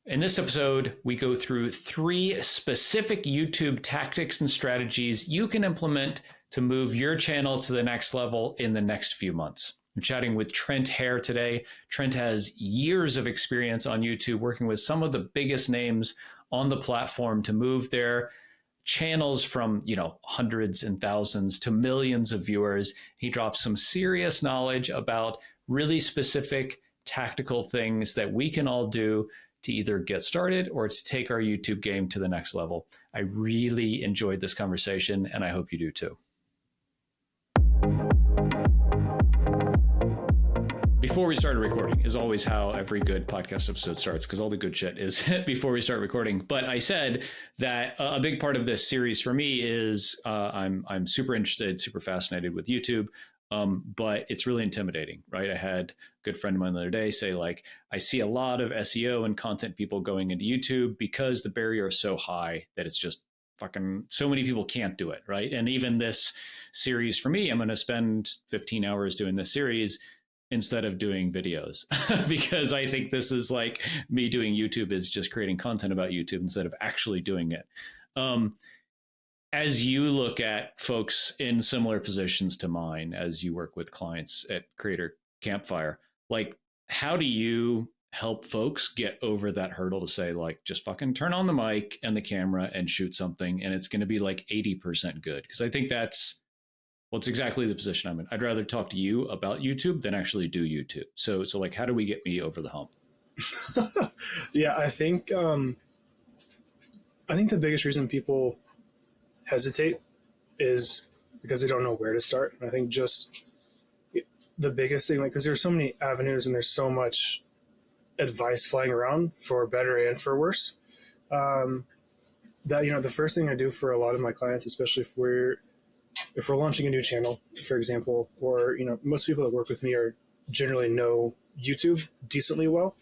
In this episode, we go through 3 specific YouTube tactics and strategies you can implement to move your channel to the next level in the next few months. I'm chatting with Trent Haire today. Trent has years of experience on YouTube working with some of the biggest names on the platform to move their channels from, hundreds and thousands to millions of viewers. He drops some serious knowledge about really specific tactical things that we can all do to either get started or to take our YouTube game to the next level. I really enjoyed this conversation, and I hope you do too. Before we started recording is always how every good podcast episode starts, because all the good shit is before we start recording. But I said that a big part of this series for me is I'm super interested, super fascinated with YouTube. But it's really intimidating, right? I had a good friend of mine the other day say, like, I see a lot of SEO and content people going into YouTube because the barrier is so high that it's just fucking so many people can't do it, right? And even this series for me, I'm going to spend 15 hours doing this series instead of doing videos because I think this is like me doing YouTube is just creating content about YouTube instead of actually doing it. As you look at folks in similar positions to mine, as you work with clients at Creator Campfire, like, how do you help folks get over that hurdle to say, like, just fucking turn on the mic and the camera and shoot something, and it's going to be like 80% good? Because I think that's exactly the position I'm in. I'd rather talk to you about YouTube than actually do YouTube. So like, how do we get me over the hump? Yeah, I think the biggest reason people hesitate is because they don't know where to start. And I think just the biggest thing, like, because there's so many avenues and there's so much advice flying around for better and for worse, that, the first thing I do for a lot of my clients, especially if we're launching a new channel, for example, or, most people that work with me are generally know YouTube decently well.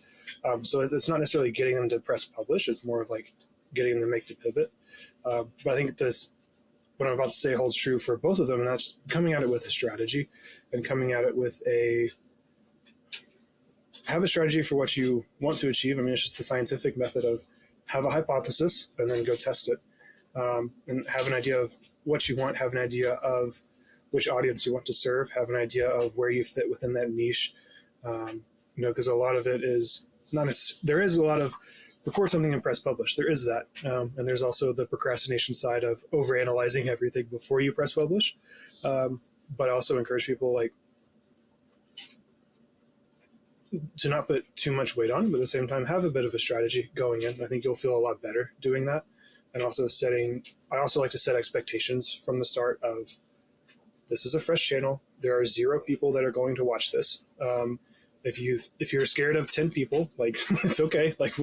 So it's not necessarily getting them to press publish. It's more of like getting them to make the pivot. But I think what I'm about to say holds true for both of them, and that's coming at it with a strategy and coming at it with have a strategy for what you want to achieve. I mean, it's just the scientific method of have a hypothesis and then go test it, and have an idea of what you want, have an idea of which audience you want to serve, have an idea of where you fit within that niche. Because a lot of it is there is a lot of record something and press publish. There is that. And there's also the procrastination side of overanalyzing everything before you press publish. But I also encourage people, like, to not put too much weight on, but at the same time, have a bit of a strategy going in. I think you'll feel a lot better doing that. And also I also like to set expectations from the start of, this is a fresh channel. There are 0 people that are going to watch this. If you're scared of 10 people, like, it's okay. Like,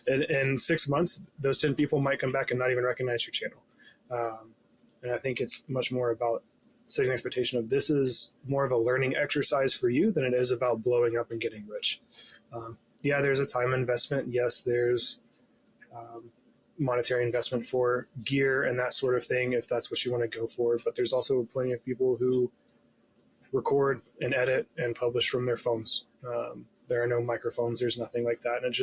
in 6 months, those 10 people might come back and not even recognize your channel. And I think it's much more about setting an expectation of, this is more of a learning exercise for you than it is about blowing up and getting rich. Yeah, there's a time investment. Yes, there's monetary investment for gear and that sort of thing, if that's what you want to go for. But there's also plenty of people who record and edit and publish from their phones. There are no microphones. There's nothing like that. And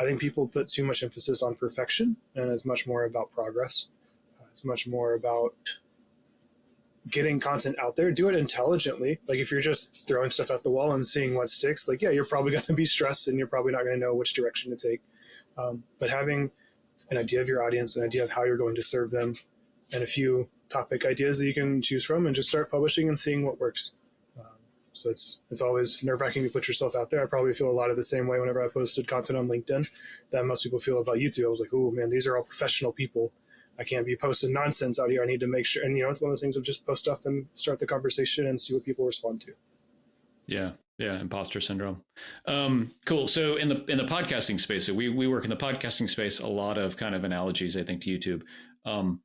I think people put too much emphasis on perfection, and it's much more about progress. It's much more about getting content out there. Do it intelligently. Like, if you're just throwing stuff at the wall and seeing what sticks, like, yeah, you're probably going to be stressed and you're probably not going to know which direction to take. But having an idea of your audience, an idea of how you're going to serve them, and a few topic ideas that you can choose from, and just start publishing and seeing what works. So it's always nerve-wracking to put yourself out there. I probably feel a lot of the same way whenever I posted content on LinkedIn that most people feel about YouTube. I was like, oh man, these are all professional people. I can't be posting nonsense out here. I need to make sure. And, it's one of those things of just post stuff and start the conversation and see what people respond to. Yeah. Imposter syndrome. Cool. So in the podcasting space, so we work in the podcasting space, a lot of kind of analogies, I think, to YouTube.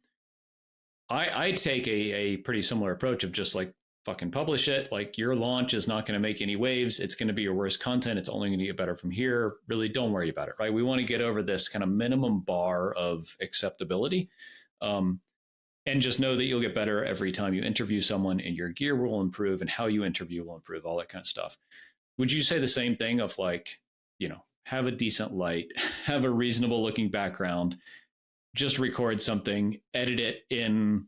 I take a pretty similar approach of just like, fucking publish it. Like, your launch is not going to make any waves. It's going to be your worst content. It's only going to get better from here. Really, don't worry about it, right? We want to get over this kind of minimum bar of acceptability. And just know that you'll get better every time you interview someone, and your gear will improve and how you interview will improve, all that kind of stuff. Would you say the same thing of, like, have a decent light, have a reasonable looking background, just record something, edit it in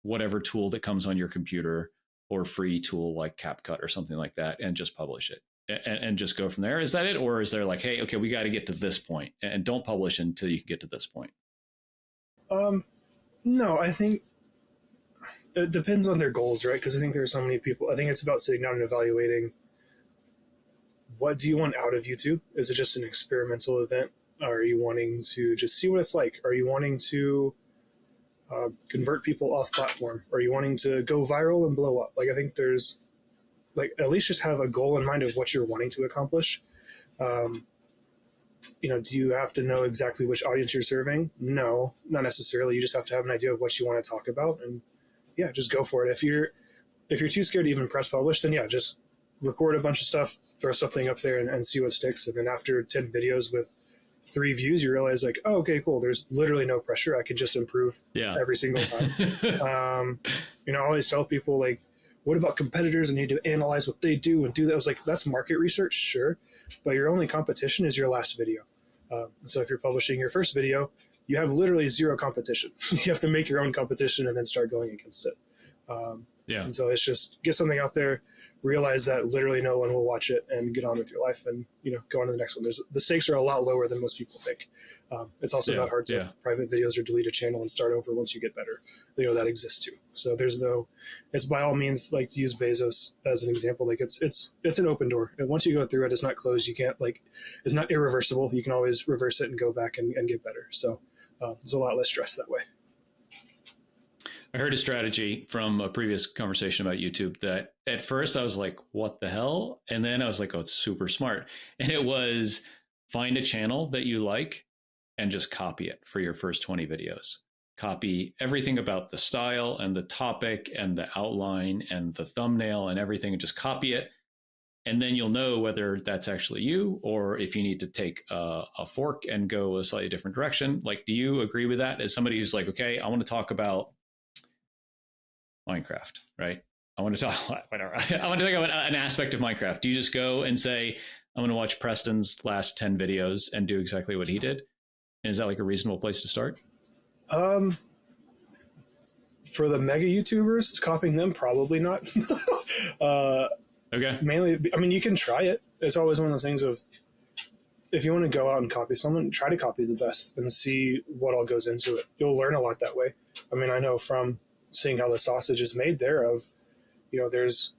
whatever tool that comes on your computer or free tool like CapCut or something like that, and just publish it and just go from there. Is that it? Or is there like, hey, okay, we got to get to this point and don't publish until you can get to this point? No, I think it depends on their goals, right? Because I think there are so many people. I think it's about sitting down and evaluating, what do you want out of YouTube? Is it just an experimental event? Are you wanting to just see what it's like? Are you wanting to convert people off platform? Are you wanting to go viral and blow up? Like, I think there's, like, at least just have a goal in mind of what you're wanting to accomplish. Do you have to know exactly which audience you're serving? No, not necessarily. You just have to have an idea of what you want to talk about, and yeah, just go for it. If you're too scared to even press publish, then yeah, just record a bunch of stuff, throw something up there, and see what sticks. And then after 10 videos with 3 views, you realize like, oh, okay, cool. There's literally no pressure. I can just improve every single time. I always tell people, like, what about competitors? I need to analyze what they do and do that. I was like, that's market research, sure, but your only competition is your last video. So if you're publishing your first video, you have literally zero competition. You have to make your own competition and then start going against it. And so it's just get something out there, realize that literally no one will watch it, and get on with your life and, go on to the next one. The stakes are a lot lower than most people think. It's also not hard to private videos or delete a channel and start over once you get better. That exists too. So it's by all means, like, to use Bezos as an example, like it's an open door. And once you go through it, it's not closed. You can't, it's not irreversible. You can always reverse it and go back and get better. So there's a lot less stress that way. I heard a strategy from a previous conversation about YouTube that at first I was like, what the hell? And then I was like, oh, it's super smart. And it was, find a channel that you like and just copy it for your first 20 videos. Copy everything about the style and the topic and the outline and the thumbnail and everything, and just copy it. And then you'll know whether that's actually you, or if you need to take a fork and go a slightly different direction. Like, do you agree with that as somebody who's like, okay, I want to talk about Minecraft, right? I want to talk, whatever. I want to think about an aspect of Minecraft. Do you just go and say, I'm going to watch Preston's last 10 videos and do exactly what he did? And is that like a reasonable place to start? For the mega YouTubers, copying them, probably not. Okay. Mainly, I mean, you can try it. It's always one of those things of, if you want to go out and copy someone, try to copy the best and see what all goes into it. You'll learn a lot that way. I mean, I know from seeing how the sausage is made there's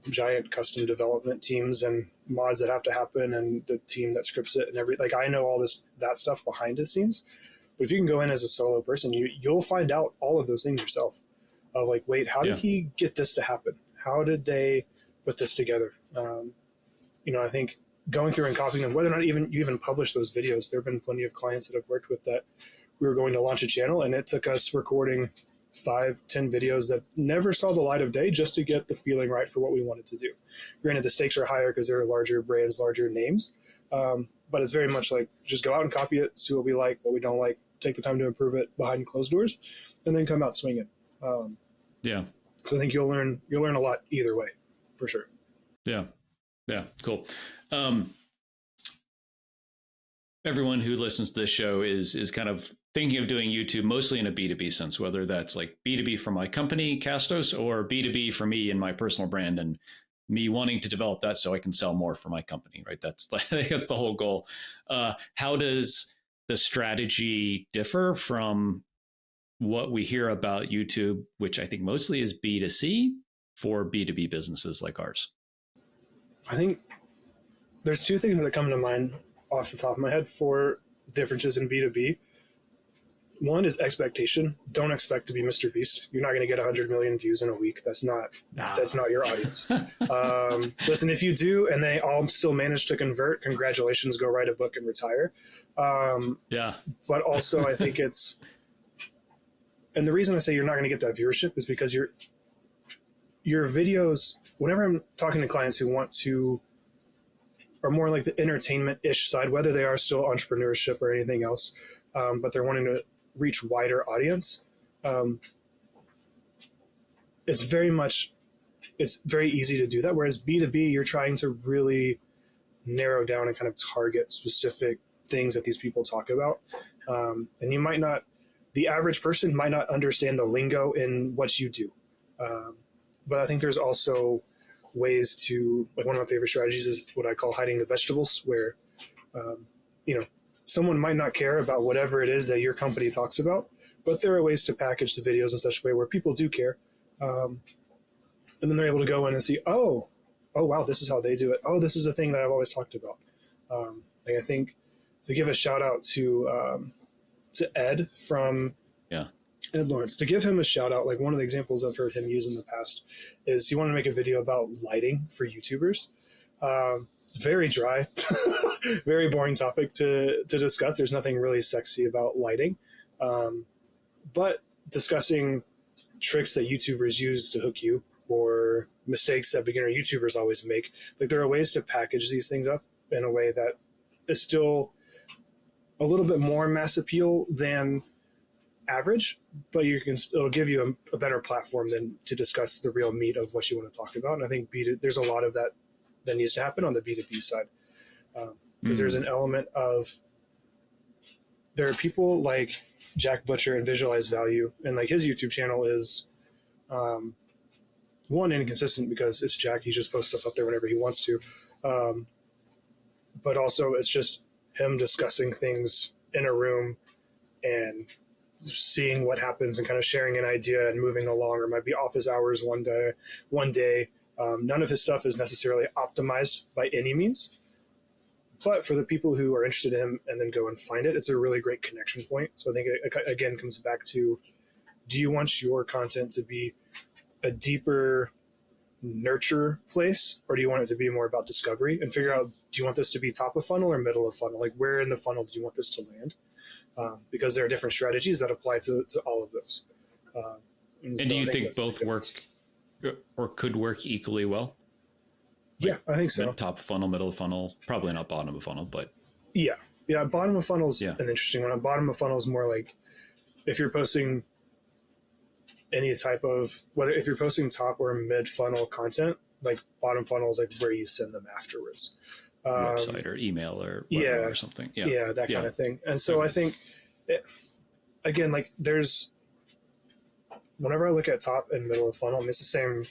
giant custom development teams and mods that have to happen, and the team that scripts it and I know all that stuff behind the scenes. But if you can go in as a solo person, you'll find out all of those things yourself of like, wait, how did he get this to happen? How did they put this together? I think going through and copying them, whether or not you even publish those videos, there have been plenty of clients that I've worked with that we were going to launch a channel, and it took us recording 5-10 videos that never saw the light of day just to get the feeling right for what we wanted to do. Granted, the stakes are higher because there are larger brands, larger names, but it's very much like, just go out and copy it, see what we like, what we don't like, take the time to improve it behind closed doors, and then come out swinging. So I think you'll learn a lot either way, for sure. Yeah, cool. Everyone who listens to this show is kind of thinking of doing YouTube mostly in a B2B sense, whether that's like B2B for my company, Castos, or B2B for me and my personal brand, and me wanting to develop that so I can sell more for my company, right? That's the whole goal. How does the strategy differ from what we hear about YouTube, which I think mostly is B2C, for B2B businesses like ours? I think there's 2 things that come to mind off the top of my head for differences in B2B. One is expectation. Don't expect to be Mr. Beast. You're not going to get 100 million views in a week. That's not your audience. Listen, if you do and they all still manage to convert, congratulations, go write a book and retire. But also I think and the reason I say you're not going to get that viewership is because your videos, whenever I'm talking to clients who are more like the entertainment-ish side, whether they are still entrepreneurship or anything else, but they're wanting to reach wider audience. It's very easy to do that. Whereas B2B, you're trying to really narrow down and kind of target specific things that these people talk about. And you might not, the average person might not understand the lingo in what you do. But I think there's also ways to, like, one of my favorite strategies is what I call hiding the vegetables, where, someone might not care about whatever it is that your company talks about, but there are ways to package the videos in such a way where people do care. And then they're able to go in and see, oh, wow, this is how they do it. Oh, this is a thing that I've always talked about. I think to give a shout out to Ed from Ed Lawrence, to give him a shout out, like one of the examples I've heard him use in the past is he wanted to make a video about lighting for YouTubers. Very dry, very boring topic to discuss. There's nothing really sexy about lighting. But discussing tricks that YouTubers use to hook you, or mistakes that beginner YouTubers always make, like there are ways to package these things up in a way that is still a little bit more mass appeal than average, but it'll give you a better platform than to discuss the real meat of what you want to talk about. And I think there's a lot of that needs to happen on the B2B side, because there's an element of, there are people like Jack Butcher and Visualize Value, and like his YouTube channel is one, inconsistent because it's Jack, he just posts stuff up there whenever he wants to, but also it's just him discussing things in a room and seeing what happens and kind of sharing an idea and moving along, or might be office hours one day. None of his stuff is necessarily optimized by any means, but for the people who are interested in him and then go and find it, it's a really great connection point. So I think it again comes back to, do you want your content to be a deeper nurture place, or do you want it to be more about discovery, and figure out, do you want this to be top of funnel or middle of funnel? Like, where in the funnel do you want this to land? Because there are different strategies that apply to all of those. And do you think both work or could work equally well? Yeah, I think so. Top of funnel, middle of funnel, probably not bottom of funnel, but yeah. Bottom of funnel is an interesting one. Bottom of funnel is more like if you're posting any type of, whether if you're posting top or mid funnel content, like bottom funnel is like where you send them afterwards. Website or email or whatever, or something. Yeah, that kind of thing. And so I think, again, like whenever I look at top and middle of funnel, it's the same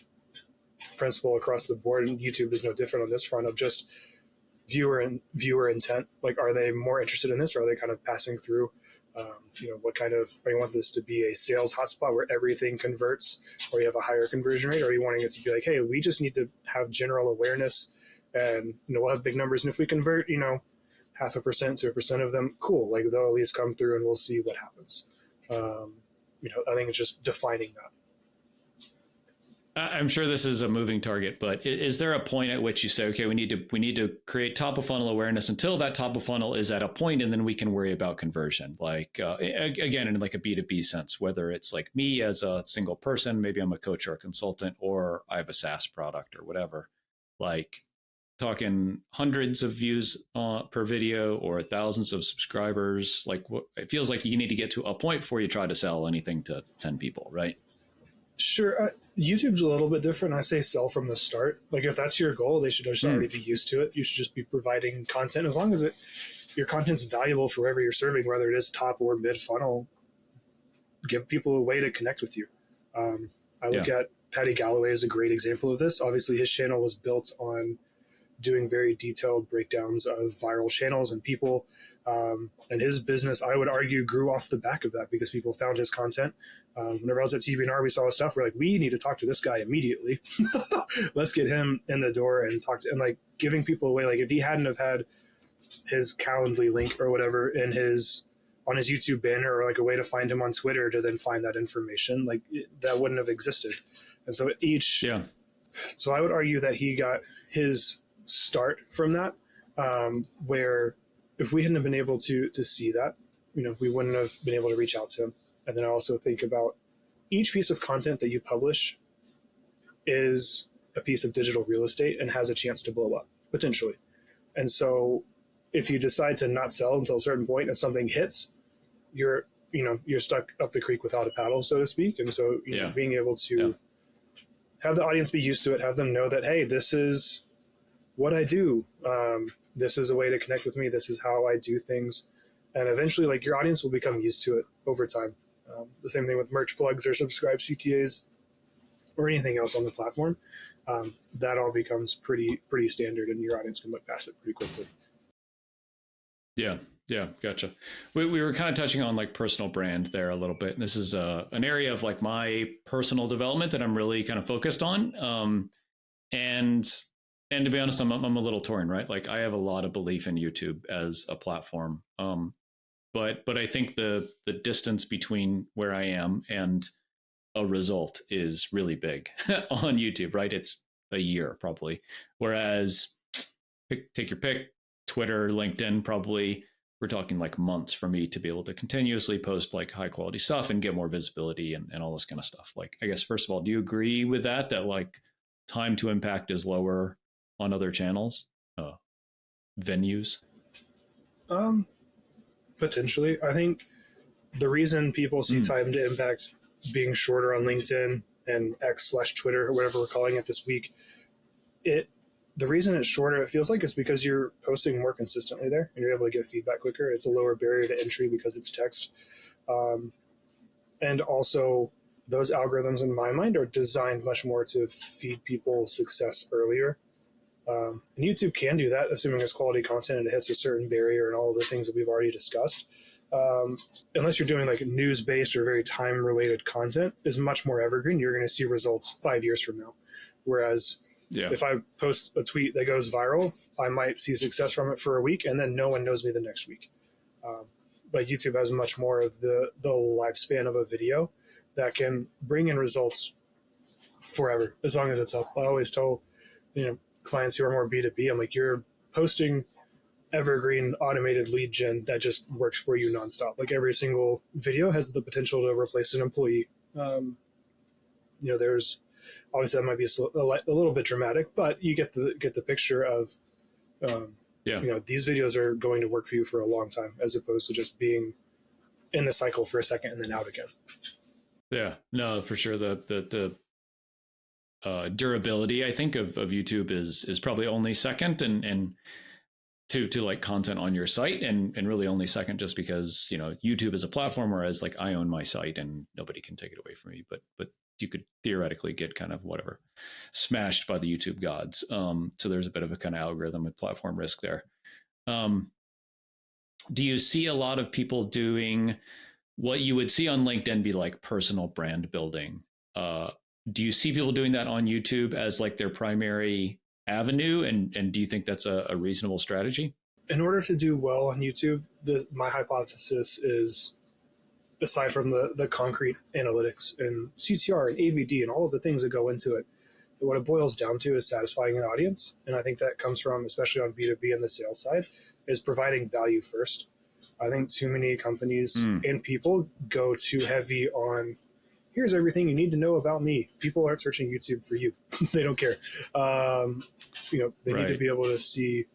principle across the board, and YouTube is no different on this front of just viewer intent. Like, are they more interested in this, or are they kind of passing through? What kind of, or you want this to be a sales hotspot where everything converts, or you have a higher conversion rate, or are you wanting it to be like, hey, we just need to have general awareness, and we'll have big numbers, and if we convert 0.5% to 1% of them, cool, like they'll at least come through and we'll see what happens. I think it's just defining that. I'm sure this is a moving target, but is there a point at which you say, okay, we need to create top of funnel awareness until that top of funnel is at a point, and then we can worry about conversion? Like, again, in like a B2B sense, whether it's like me as a single person, maybe I'm a coach or a consultant, or I have a SaaS product or whatever, like talking hundreds of views per video or thousands of subscribers. Like, it feels like you need to get to a point before you try to sell anything to 10 people, right? Sure. YouTube's a little bit different. I say sell from the start. Like, if that's your goal, they should just already be used to it. You should just be providing content. As long as your content's valuable for whoever you're serving, whether it is top or mid funnel, give people a way to connect with you. I look at Patty Galloway as a great example of this. Obviously, his channel was built on doing very detailed breakdowns of viral channels and people. And his business, I would argue, grew off the back of that because people found his content. Whenever I was at TBNR, we saw his stuff. We're like, we need to talk to this guy immediately. Let's get him in the door and talk to, and like giving people away. Like, if he hadn't have had his Calendly link or whatever on his YouTube banner, or like a way to find him on Twitter to then find that information, like that wouldn't have existed. And so so I would argue that he got his start from that, where if we hadn't have been able to see that, we wouldn't have been able to reach out to him. And then I also think about each piece of content that you publish is a piece of digital real estate and has a chance to blow up potentially. And so if you decide to not sell until a certain point and something hits, you're stuck up the creek without a paddle, so to speak. And so being able to have the audience be used to it, have them know that, hey, this is what I do. this is a way to connect with me. This is how I do things. And eventually, like, your audience will become used to it over time. The same thing with merch plugs or subscribe CTAs or anything else on the platform. That all becomes pretty standard, and your audience can look past it pretty quickly. Yeah. Yeah. Gotcha. We were kind of touching on like personal brand there a little bit. And this is an area of like my personal development that I'm really kind of focused on. And to be honest, I'm a little torn, right? Like I have a lot of belief in YouTube as a platform. But I think the distance between where I am and a result is really big on YouTube, right? It's a year probably. Whereas take your pick, Twitter, LinkedIn, probably we're talking like months for me to be able to continuously post like high quality stuff and get more visibility and all this kind of stuff. Like, I guess, first of all, do you agree with that like time to impact is lower on other channels, venues? Potentially. I think the reason people see time to impact being shorter on LinkedIn and X/Twitter or whatever we're calling it this week, the reason it's shorter, it feels like, it's because you're posting more consistently there and you're able to get feedback quicker. It's a lower barrier to entry because it's text. And also, those algorithms, in my mind, are designed much more to feed people success earlier. And YouTube can do that, assuming it's quality content and it hits a certain barrier and all of the things that we've already discussed. Unless you're doing like news-based or very time-related content, is much more evergreen. You're going to see results 5 years from now. Whereas if I post a tweet that goes viral, I might see success from it for a week and then no one knows me the next week. But YouTube has much more of the lifespan of a video that can bring in results forever, as long as it's up. I always tell, clients who are more B2B, I'm like, you're posting evergreen automated lead gen that just works for you nonstop. Like every single video has the potential to replace an employee. There's obviously that might be a little bit dramatic, but you get the picture of, these videos are going to work for you for a long time, as opposed to just being in the cycle for a second and then out again. Yeah, no, for sure. The durability, I think, of YouTube is probably only second, and to like content on your site, and really only second just because YouTube is a platform, whereas like I own my site and nobody can take it away from me. But you could theoretically get kind of whatever smashed by the YouTube gods. So there's a bit of a kind of algorithm and platform risk there. Do you see a lot of people doing what you would see on LinkedIn be like personal brand building? Do you see people doing that on YouTube as like their primary avenue? And do you think that's a reasonable strategy? In order to do well on YouTube, my hypothesis is, aside from the concrete analytics and CTR and AVD and all of the things that go into it, what it boils down to is satisfying an audience. And I think that comes from, especially on B2B and the sales side, is providing value first. I think too many companies and people go too heavy on, here's everything you need to know about me. People aren't searching YouTube for you. They don't care. They need to be able to see,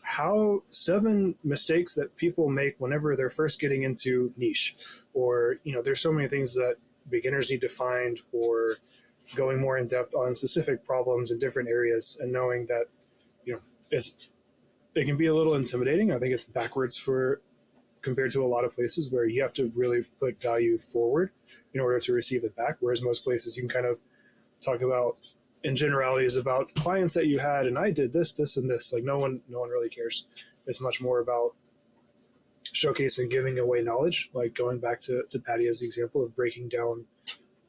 how 7 mistakes that people make whenever they're first getting into niche, or, there's so many things that beginners need to find, or going more in depth on specific problems in different areas, and knowing that, it can be a little intimidating. I think it's backwards compared to a lot of places where you have to really put value forward in order to receive it back. Whereas most places you can kind of talk about in generalities about clients that you had, and I did this, this, and this. Like no one really cares. It's much more about showcasing, giving away knowledge, like going back to Patty as the example of breaking down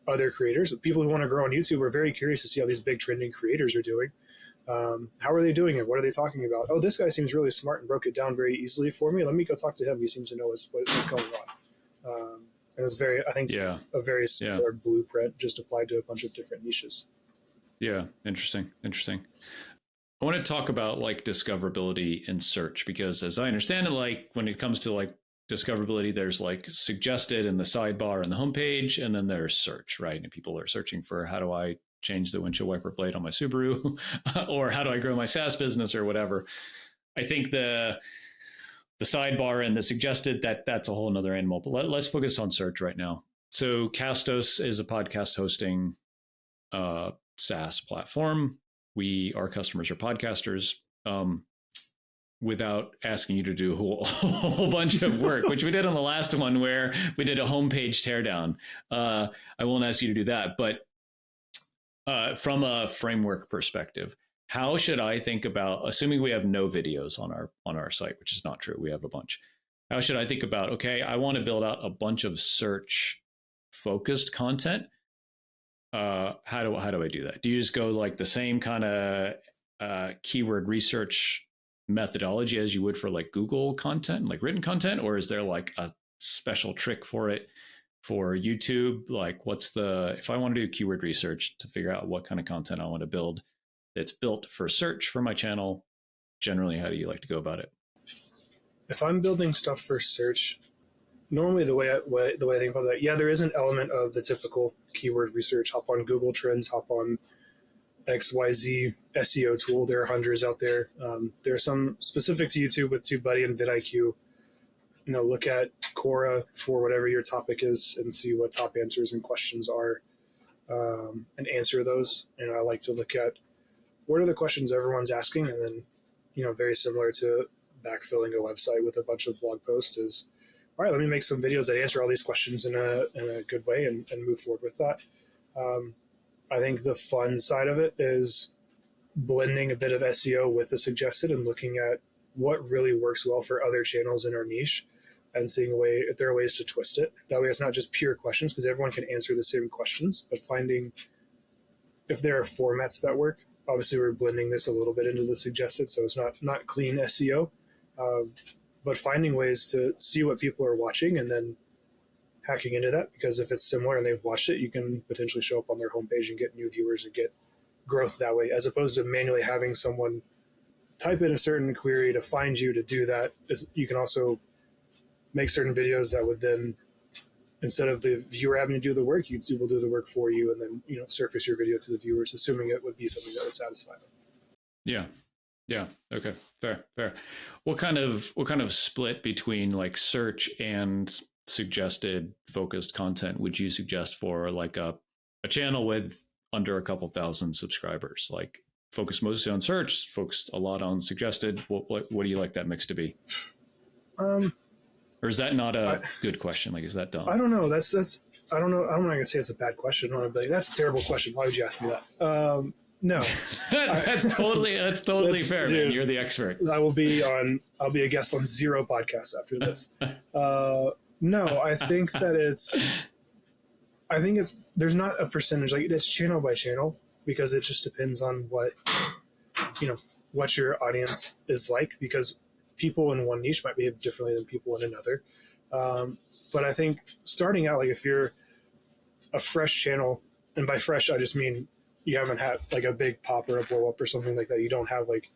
other creators. People who want to grow on YouTube are very curious to see how these big trending creators are doing. How are they doing it? What are they talking about? Oh, this guy seems really smart and broke it down very easily for me. Let me go talk to him. He seems to know what's going on. And it's it's a very similar blueprint, just applied to a bunch of different niches. Yeah. Interesting. I want to talk about like discoverability in search, because as I understand it, like when it comes to like discoverability, there's like suggested in the sidebar and the homepage, and then there's search, right? And people are searching for, how do I change the windshield wiper blade on my Subaru or how do I grow my SaaS business or whatever. I think the sidebar and the suggested, that's a whole nother animal, but let's focus on search right now. So Castos is a podcast hosting SaaS platform. Our customers are podcasters. without asking you to do a whole bunch of work, which we did on the last one where we did a homepage teardown. I won't ask you to do that, but from a framework perspective, how should I think about, assuming we have no videos on our site, which is not true, we have a bunch. How should I think about, okay, I want to build out a bunch of search focused content. How do I do that? Do you just go like the same kind of keyword research methodology as you would for like Google content, like written content, or is there like a special trick for it for YouTube? Like if I want to do keyword research to figure out what kind of content I want to build that's built for search for my channel, generally, how do you like to go about it? If I'm building stuff for search, normally the way I think about that, yeah, there is an element of the typical keyword research. Hop on Google Trends, hop on XYZ SEO tool. There are hundreds out there. There are some specific to YouTube with TubeBuddy and vidIQ. Look at Quora for whatever your topic is and see what top answers and questions are, and answer those. I like to look at what are the questions everyone's asking, and then, very similar to backfilling a website with a bunch of blog posts is, all right, let me make some videos that answer all these questions in a good way and move forward with that. I think the fun side of it is blending a bit of SEO with the suggested and looking at what really works well for other channels in our niche and seeing if there are ways to twist it. That way it's not just pure questions, because everyone can answer the same questions, but finding if there are formats that work. Obviously, we're blending this a little bit into the suggested, so it's not clean SEO, but finding ways to see what people are watching and then hacking into that, because if it's similar and they've watched it, you can potentially show up on their homepage and get new viewers and get growth that way, as opposed to manually having someone type in a certain query to find you. To do that, you can also make certain videos that would then, instead of the viewer having to do the work, YouTube will do the work for you and then, surface your video to the viewers, assuming it would be something that would satisfy them. Yeah. Okay. Fair. What kind of split between like search and suggested focused content would you suggest for like a channel with under a couple thousand subscribers? Like focus mostly on search, focus a lot on suggested. What do you like that mix to be? Or is that not a good question? Like, is that dumb? I don't know. That's I don't know. I'm not gonna say it's a bad question. I want to be like, that's a terrible question. Why would you ask me that? No. That's totally fair, dude, man. You're the expert. I'll be a guest on 0 podcasts after this. No, I think there's not a percentage, like it's channel by channel, because it just depends on what your audience is like, because people in one niche might behave differently than people in another. But I think starting out, like if you're a fresh channel, and by fresh, I just mean you haven't had like a big pop or a blow up or something like that. You don't have like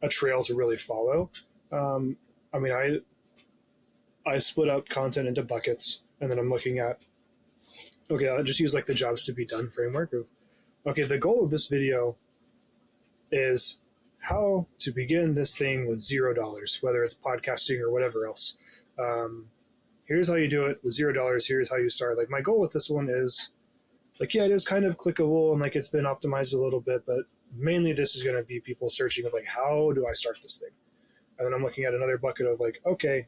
a trail to really follow. I split up content into buckets, and then I'm looking at, okay, I'll just use like the jobs to be done framework of, okay, the goal of this video is how to begin this thing with $0, whether it's podcasting or whatever else. Here's how you do it with $0. Here's how you start. Like my goal with this one is like, yeah, it is kind of clickable and like it's been optimized a little bit, but mainly this is going to be people searching of like, how do I start this thing? And then I'm looking at another bucket of like, okay,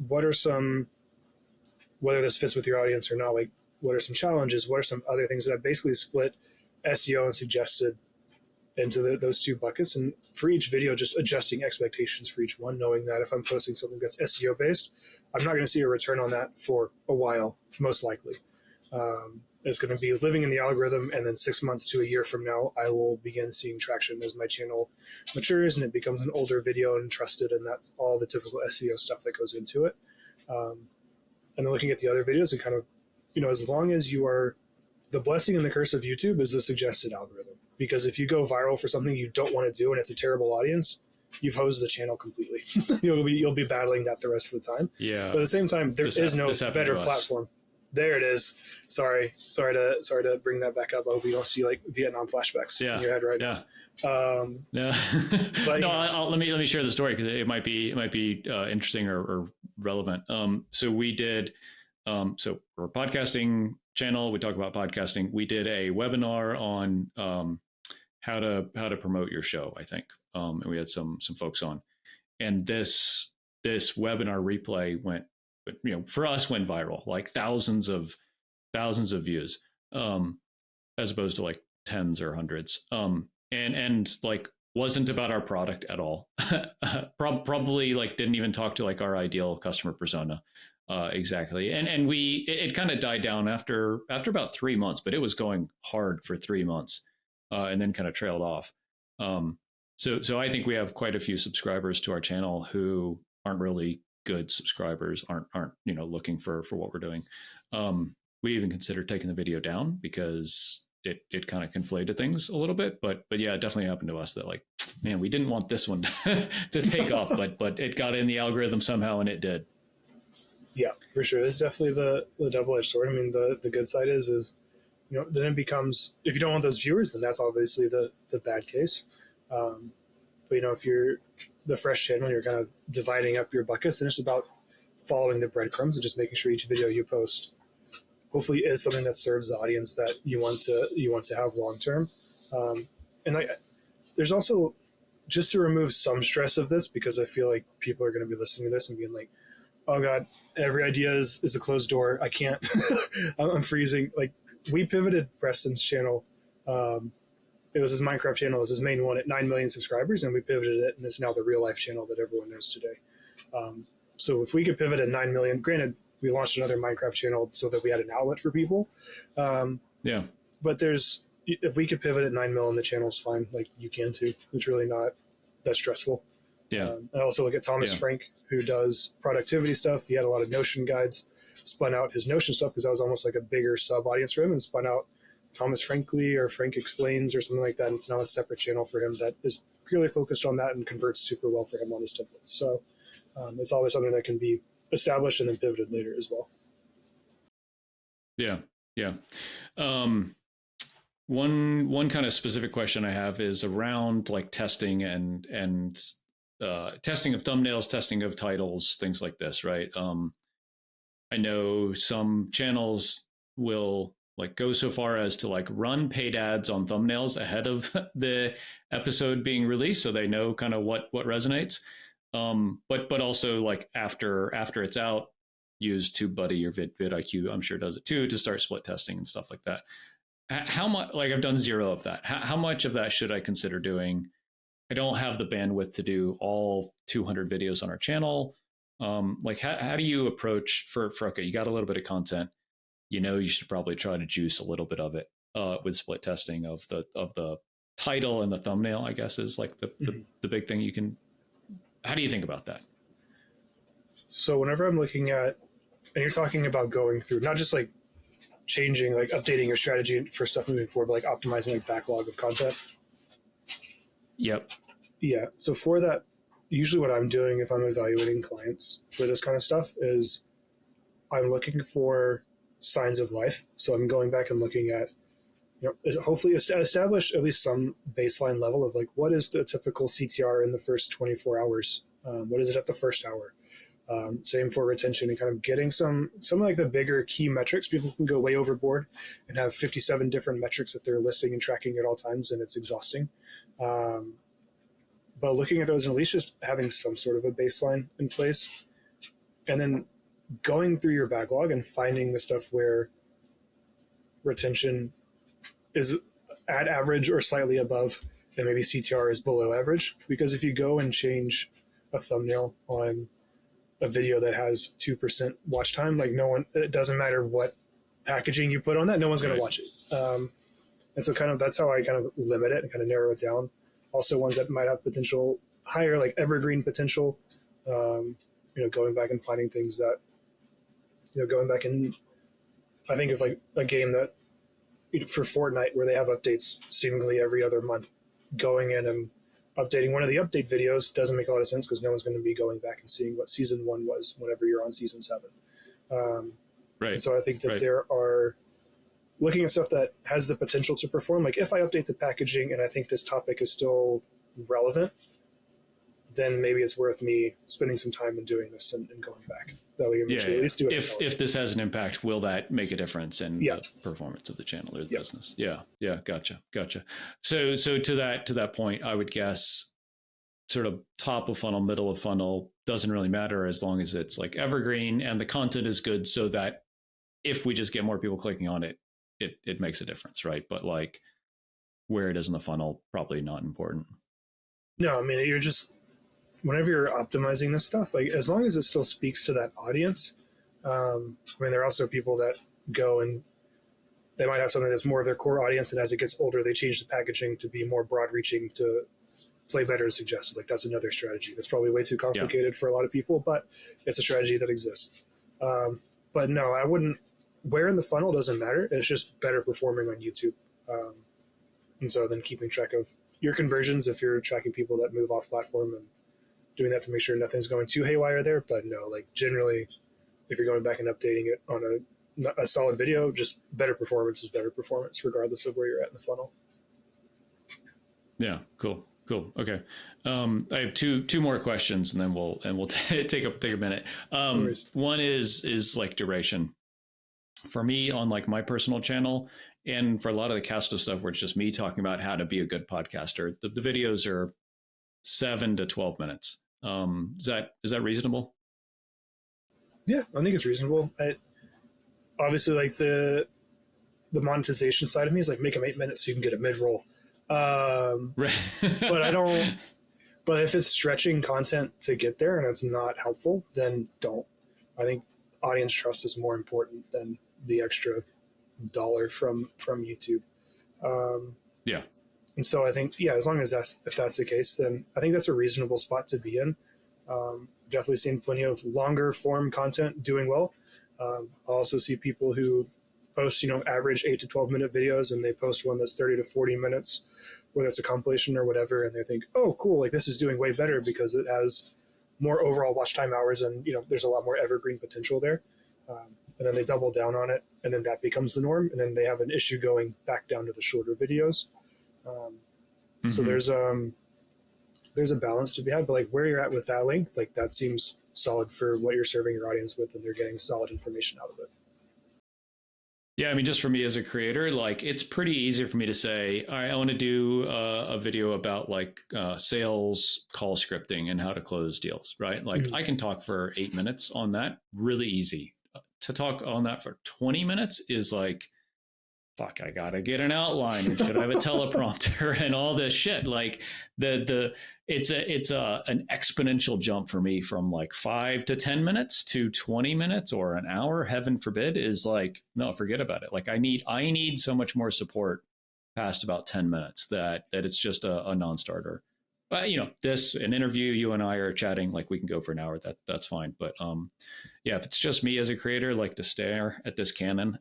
what are some, whether this fits with your audience or not, like what are some challenges? What are some other things that I basically split SEO and suggested into those 2 buckets? And for each video, just adjusting expectations for each one, knowing that if I'm posting something that's SEO based, I'm not going to see a return on that for a while, most likely. It's going to be living in the algorithm, and then 6 months to a year from now, I will begin seeing traction as my channel matures and it becomes an older video and trusted, and that's all the typical SEO stuff that goes into it. And then looking at the other videos and kind of, as long as you are, the blessing and the curse of YouTube is the suggested algorithm. Because if you go viral for something you don't want to do and it's a terrible audience, you've hosed the channel completely. You'll be battling that the rest of the time. Yeah. But at the same time, there is no better platform. There it is. Sorry to bring that back up. I hope you don't see like Vietnam flashbacks in your head right now. No. But no, let me share the story because it might be interesting or relevant. So we did. So we're a podcasting channel. We talk about podcasting. We did a webinar on how to promote your show, I think, and we had some folks on. this webinar replay went, for us went viral, like thousands of views, as opposed to like tens or hundreds. And like wasn't about our product at all. Probably like didn't even talk to like our ideal customer persona exactly. And it kind of died down after about 3 months, but it was going hard for 3 months, and then kind of trailed off. So I think we have quite a few subscribers to our channel who aren't really good subscribers, aren't looking for what we're doing. We even considered taking the video down because it kind of conflated things a little bit, but yeah, it definitely happened to us that like, man, we didn't want this one to take off, but it got in the algorithm somehow, and it did. Yeah, for sure. It's definitely the double-edged sword. I mean, the good side is then it becomes, if you don't want those viewers, then that's obviously the bad case. But if you're the fresh channel, you're kind of dividing up your buckets, and it's about following the breadcrumbs and just making sure each video you post hopefully is something that serves the audience that you want to have long term. And there's also, just to remove some stress of this, because I feel like people are going to be listening to this and being like, oh God, every idea is a closed door. I can't, I'm freezing. Like, we pivoted Preston's channel. It was his Minecraft channel. It was his main one at 9 million subscribers, and we pivoted it, and it's now the real life channel that everyone knows today. So if we could pivot at 9 million, granted, we launched another Minecraft channel so that we had an outlet for people. Yeah. But if we could pivot at 9 million, the channel's fine. Like, you can too. It's really not that stressful. Yeah. And also look at Thomas Frank, who does productivity stuff. He had a lot of Notion guides, spun out his Notion stuff because that was almost like a bigger sub audience for him, and spun out Thomas Frankly or Frank Explains or something like that. And it's now a separate channel for him that is purely focused on that and converts super well for him on his templates. So it's always something that can be established and then pivoted later as well. Yeah. Yeah. One kind of specific question I have is around like testing and testing of thumbnails, testing of titles, things like this, right? I know some channels will like go so far as to like run paid ads on thumbnails ahead of the episode being released, so they know kind of what resonates. But also like after it's out, use TubeBuddy or vidIQ, I'm sure does it too, to start split testing and stuff like that. How much, like I've done zero of that. How much of that should I consider doing? I don't have the bandwidth to do all 200 videos on our channel. Like how do you approach for okay, you got a little bit of content, you should probably try to juice a little bit of it with split testing of the title and the thumbnail, I guess, is like the big thing you can. How do you think about that? So whenever I'm looking at, and you're talking about going through, not just like changing, like updating your strategy for stuff moving forward, but like optimizing like backlog of content. Yep. Yeah. So for that, usually what I'm doing if I'm evaluating clients for this kind of stuff is I'm looking for signs of life. So I'm going back and looking at, hopefully establish at least some baseline level of like, what is the typical CTR in the first 24 hours? What is it at the first hour? Same for retention, and kind of getting some like the bigger key metrics. People can go way overboard and have 57 different metrics that they're listing and tracking at all times, and it's exhausting. But looking at those and at least just having some sort of a baseline in place, and then going through your backlog and finding the stuff where retention is at average or slightly above, and maybe CTR is below average. Because if you go and change a thumbnail on a video that has 2% watch time, like it doesn't matter what packaging you put on that, no one's going to watch it. And so kind of that's how I kind of limit it and kind of narrow it down. Also ones that might have potential higher, like evergreen potential, going back and finding things that, going back and I think of like a game that for Fortnite where they have updates seemingly every other month, going in and updating one of the update videos doesn't make a lot of sense because no one's going to be going back and seeing what season 1 was whenever you're on season 7. Right. And so I think that there are looking at stuff that has the potential to perform. Like if I update the packaging and I think this topic is still relevant, then maybe it's worth me spending some time and doing this and going back. That way, at least do it. If this has an impact, will that make a difference in the performance of the channel or the business? Yeah. Gotcha. So to that point, I would guess sort of top of funnel, middle of funnel doesn't really matter as long as it's like evergreen and the content is good, so that if we just get more people clicking on it, it makes a difference, right? But like where it is in the funnel, probably not important. No, I mean, you're just, whenever you're optimizing this stuff, like as long as it still speaks to that audience. I mean, there are also people that go and they might have something that's more of their core audience, and as it gets older, they change the packaging to be more broad reaching to play better and suggested. Like that's another strategy. That's probably way too complicated for a lot of people, but it's a strategy that exists. But no, I wouldn't, where in the funnel doesn't matter. It's just better performing on YouTube. And so then keeping track of your conversions, if you're tracking people that move off platform, and doing that to make sure nothing's going too haywire there. But no, like generally, if you're going back and updating it on a solid video, just better performance is better performance, regardless of where you're at in the funnel. Yeah, cool. Okay, I have two more questions, and then we'll take a minute. One is like duration. For me, on like my personal channel, and for a lot of the Casto stuff, where it's just me talking about how to be a good podcaster, the videos are 7 to 12 minutes. Is that reasonable? Yeah, I think it's reasonable. Obviously, like the monetization side of me is like make them 8 minutes so you can get a mid roll. Right. But I don't. But if it's stretching content to get there and it's not helpful, then don't. I think audience trust is more important than the extra dollar from YouTube. Yeah. And so I think, yeah, as long as if that's the case, then I think that's a reasonable spot to be in. Definitely seen plenty of longer form content doing well. I also see people who post, average 8 to 12 minute videos, and they post one that's 30 to 40 minutes, whether it's a compilation or whatever, and they think, oh, cool, like this is doing way better because it has more overall watch time hours, and there's a lot more evergreen potential there. And then they double down on it, and then that becomes the norm, and then they have an issue going back down to the shorter videos. So there's a balance to be had, but like where you're at with that length, like that seems solid for what you're serving your audience with, and they're getting solid information out of it. Yeah, I mean, just for me as a creator, like it's pretty easy for me to say, all right, I want to do a video about like sales call scripting and how to close deals, right? Like I can talk for 8 minutes on that, really easy. To talk on that for 20 minutes is like, fuck, I gotta get an outline, and should I have a teleprompter and all this shit. Like it's an exponential jump for me from like 5 to 10 minutes to 20 minutes or an hour, heaven forbid, is like, no, forget about it. Like I need so much more support past about 10 minutes that it's just a non-starter. But an interview, you and I are chatting, like we can go for an hour, that's fine. But yeah, if it's just me as a creator, like to stare at this Canon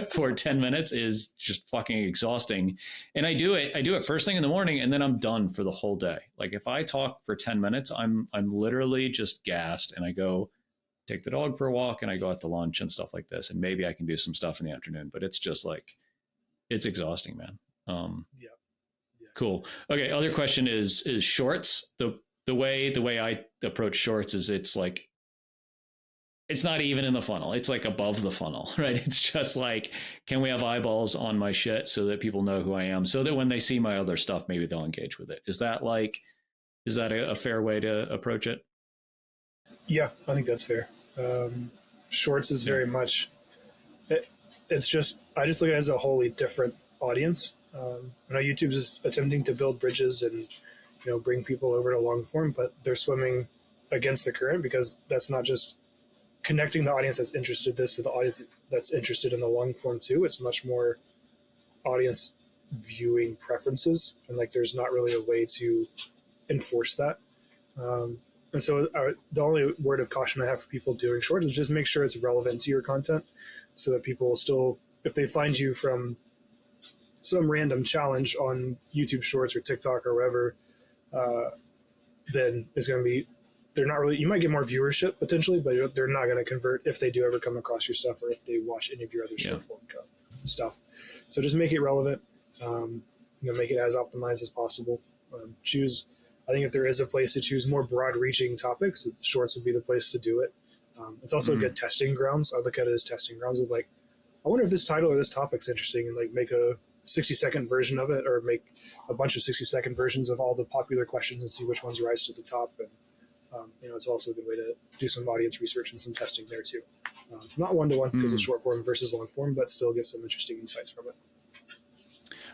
for 10 minutes is just fucking exhausting. And I do it first thing in the morning, and then I'm done for the whole day. Like if I talk for 10 minutes, I'm literally just gassed, and I go take the dog for a walk, and I go out to lunch and stuff like this. And maybe I can do some stuff in the afternoon, but it's just like, it's exhausting, man. Yeah. Cool. Okay. Other question is shorts. The way I approach shorts is it's like, it's not even in the funnel. It's like above the funnel, right? It's just like, can we have eyeballs on my shit so that people know who I am, so that when they see my other stuff, maybe they'll engage with it. Is that a fair way to approach it? Yeah, I think that's fair. Shorts is very much, it's just, I just look at it as a wholly different audience. I know YouTube is attempting to build bridges and bring people over to long form, but they're swimming against the current, because that's not just connecting the audience that's interested this to the audience that's interested in the long form too. It's much more audience viewing preferences, and like there's not really a way to enforce that. And so the only word of caution I have for people doing shorts is just make sure it's relevant to your content, so that people will still, if they find you from some random challenge on YouTube Shorts or TikTok or wherever, then it's going to be, they're not really, you might get more viewership potentially, but they're not going to convert if they do ever come across your stuff, or if they watch any of your other short form stuff. So just make it relevant, make it as optimized as possible. I think if there is a place to choose more broad reaching topics, shorts would be the place to do it. It's also a good testing grounds. I look at it as testing grounds of like, I wonder if this title or this topic's interesting, and like make a 60-second version of it, or make a bunch of 60-second versions of all the popular questions and see which ones rise to the top. And it's also a good way to do some audience research and some testing there too. Not one-to-one because it's short form versus long form, but still get some interesting insights from it.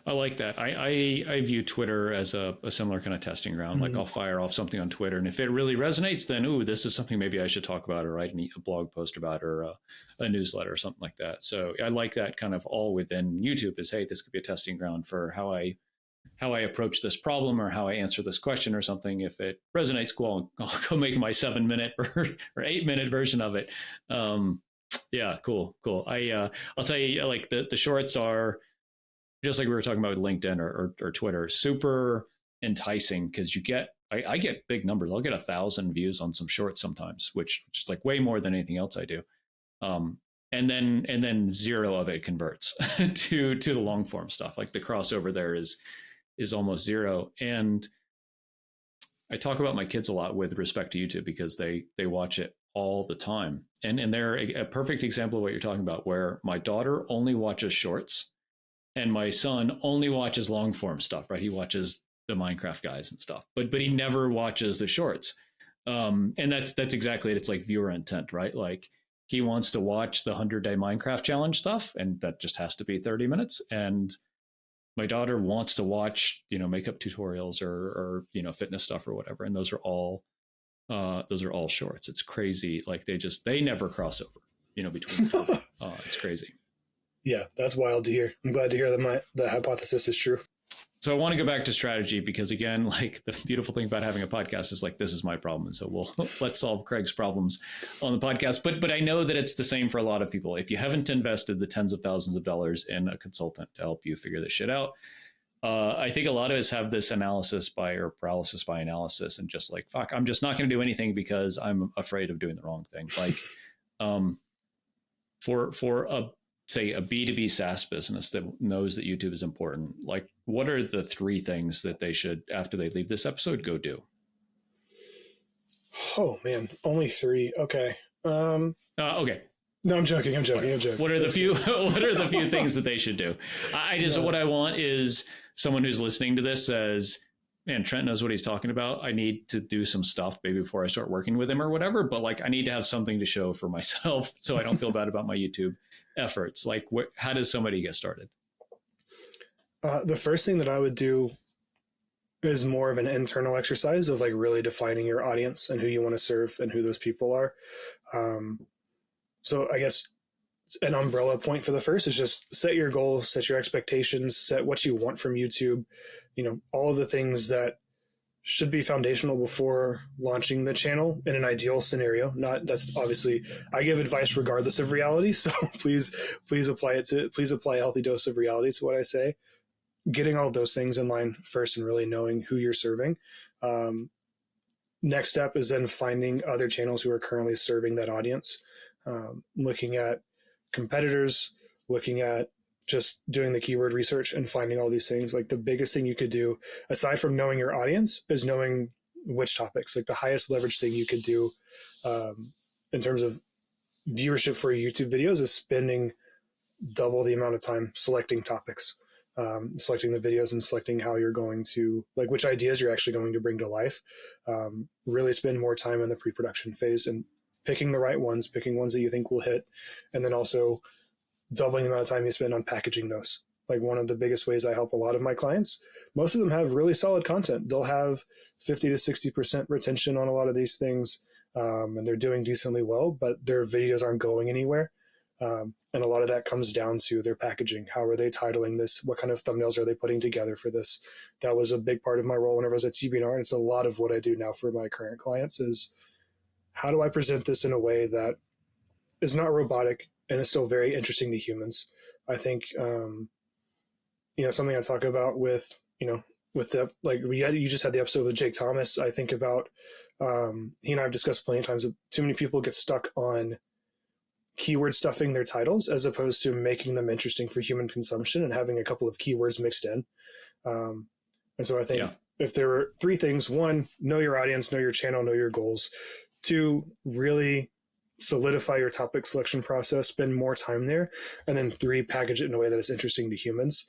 I like that. I view Twitter as a similar kind of testing ground. Like I'll fire off something on Twitter, and if it really resonates, then this is something maybe I should talk about or write a blog post about or a newsletter or something like that. So I like that kind of all within YouTube is, hey, this could be a testing ground for how I approach this problem or how I answer this question or something. If it resonates, cool, I'll go make my 7-minute or 8-minute version of it. Yeah, cool. I'll tell you, like the shorts are, just like we were talking about with LinkedIn or Twitter, super enticing because I get big numbers. I'll get 1,000 views on some shorts sometimes, which is like way more than anything else I do. And then 0 of it converts to the long form stuff. Like the crossover there is almost 0. And I talk about my kids a lot with respect to YouTube because they watch it all the time. And they're a perfect example of what you're talking about, where my daughter only watches shorts and my son only watches long form stuff, right? He watches the Minecraft guys and stuff, but he never watches the shorts. And that's exactly it. It's like viewer intent, right? Like he wants to watch the 100-day Minecraft challenge stuff, and that just has to be 30 minutes. And my daughter wants to watch, makeup tutorials or fitness stuff or whatever. And those are all shorts. It's crazy. Like they never cross over, between the two. It's crazy. Yeah, that's wild to hear. I'm glad to hear that the hypothesis is true. So I want to go back to strategy because, again, like the beautiful thing about having a podcast is like, this is my problem. And so let's solve Craig's problems on the podcast. But I know that it's the same for a lot of people. If you haven't invested the tens of thousands of dollars in a consultant to help you figure this shit out, I think a lot of us have this paralysis by analysis and just like, fuck, I'm just not going to do anything because I'm afraid of doing the wrong thing. Like for say a B2B SaaS business that knows that YouTube is important, like what are the 3 things that they should, after they leave this episode, go do? Oh man, only 3. Okay. Okay. No, I'm joking. What are the few things that they should do? What I want is someone who's listening to this says, man, Trent knows what he's talking about. I need to do some stuff maybe before I start working with him or whatever, but like I need to have something to show for myself so I don't feel bad about my YouTube efforts. Like how does somebody get started? The first thing that I would do is more of an internal exercise of like really defining your audience and who you want to serve and who those people are. So I guess an umbrella point for the first is just set your goals, set your expectations, set what you want from YouTube, all of the things that should be foundational before launching the channel in an ideal scenario. That's obviously, I give advice regardless of reality. So please apply a healthy dose of reality to what I say. Getting all of those things in line first and really knowing who you're serving. Next step is then finding other channels who are currently serving that audience. Looking at competitors, looking at just doing the keyword research and finding all these things. Like the biggest thing you could do, aside from knowing your audience, is knowing which topics. Like the highest leverage thing you could do in terms of viewership for YouTube videos is spending double the amount of time selecting topics, selecting the videos and selecting how you're going to, like which ideas you're actually going to bring to life. Really spend more time in the pre-production phase and picking the right ones, picking ones that you think will hit, and then also doubling the amount of time you spend on packaging those. Like one of the biggest ways I help a lot of my clients, most of them have really solid content. They'll have 50 to 60% retention on a lot of these things, and they're doing decently well, but their videos aren't going anywhere. And a lot of that comes down to their packaging. How are they titling this? What kind of thumbnails are they putting together for this? That was a big part of my role whenever I was at TBNR. And it's a lot of what I do now for my current clients is how do I present this in a way that is not robotic and is still very interesting to humans? I think, something I talk about with you just had the episode with Jake Thomas. I think about, he and I have discussed plenty of times that too many people get stuck on keyword stuffing their titles as opposed to making them interesting for human consumption and having a couple of keywords mixed in. And so I think if there were 3 things: 1, know your audience, know your channel, know your goals. 2, really solidify your topic selection process, spend more time there, and then 3, package it in a way that is interesting to humans.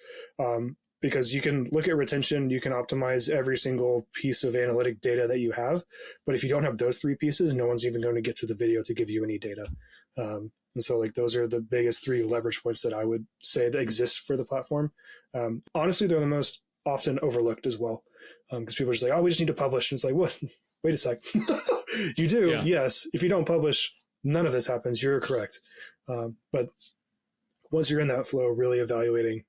Because you can look at retention, you can optimize every single piece of analytic data that you have, but if you don't have those 3 pieces, no one's even going to get to the video to give you any data. And so like those are the biggest 3 leverage points that I would say that exist for the platform. Honestly, they're the most often overlooked as well, because people are just like, oh, we just need to publish. And it's like, what? Wait a sec. You do, yeah. Yes. If you don't publish, none of this happens. You're correct. But once you're in that flow, really evaluating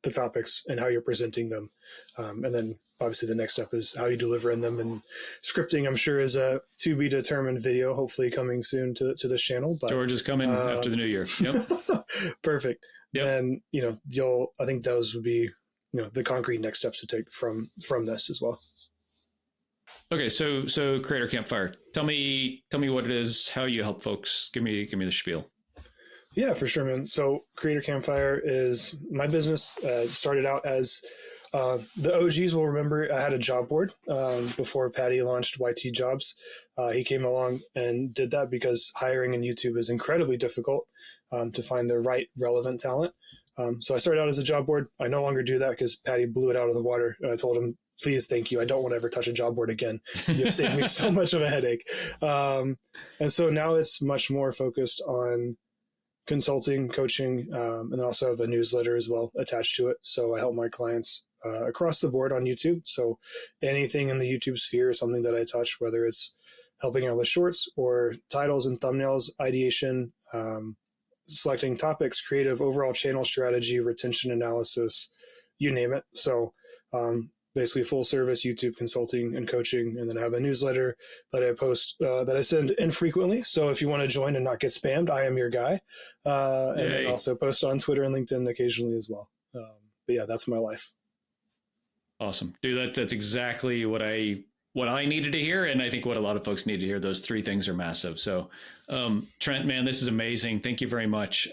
the topics and how you're presenting them. And then obviously the next step is how you deliver in them, and scripting, I'm sure, is a to be determined video, hopefully coming soon to this channel. But George is coming after the new year. Yep. Perfect. Yep. And, I think those would be, the concrete next steps to take from this as well. Okay. So Creator Campfire, tell me what it is, how you help folks. Give me the spiel. Yeah, for sure, man. So Creator Campfire is my business. Started out as the OGs will remember I had a job board before Patty launched YT Jobs. He came along and did that because hiring in YouTube is incredibly difficult to find the right relevant talent. So I started out as a job board. I no longer do that because Patty blew it out of the water. And I told him, please, thank you. I don't want to ever touch a job board again. You've saved me so much of a headache. And so now it's much more focused on consulting, coaching, and then also have a newsletter as well attached to it. So I help my clients across the board on YouTube. So anything in the YouTube sphere is something that I touch, whether it's helping out with shorts or titles and thumbnails, ideation, selecting topics, creative, overall channel strategy, retention analysis, you name it. So basically full service YouTube consulting and coaching. And then I have a newsletter that I post that I send infrequently. So if you want to join and not get spammed, I am your guy. And then also post on Twitter and LinkedIn occasionally as well. But yeah, that's my life. Awesome. Dude, that's exactly what I needed to hear. And I think what a lot of folks need to hear. Those 3 things are massive. So Trent, man, this is amazing. Thank you very much.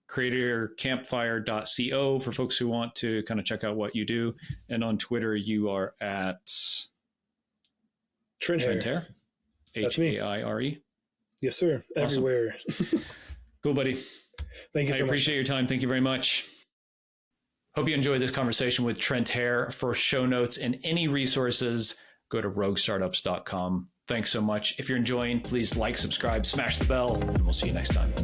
creatorcampfire.co for folks who want to kind of check out what you do. And on Twitter, you are at Trent Haire. Haire. Yes, sir. Awesome. Everywhere. Cool, buddy. Thank you so much. I appreciate your time. Thank you very much. Hope you enjoyed this conversation with Trent Haire. For show notes and any resources, go to roguestartups.com. Thanks so much. If you're enjoying, please like, subscribe, smash the bell, and we'll see you next time.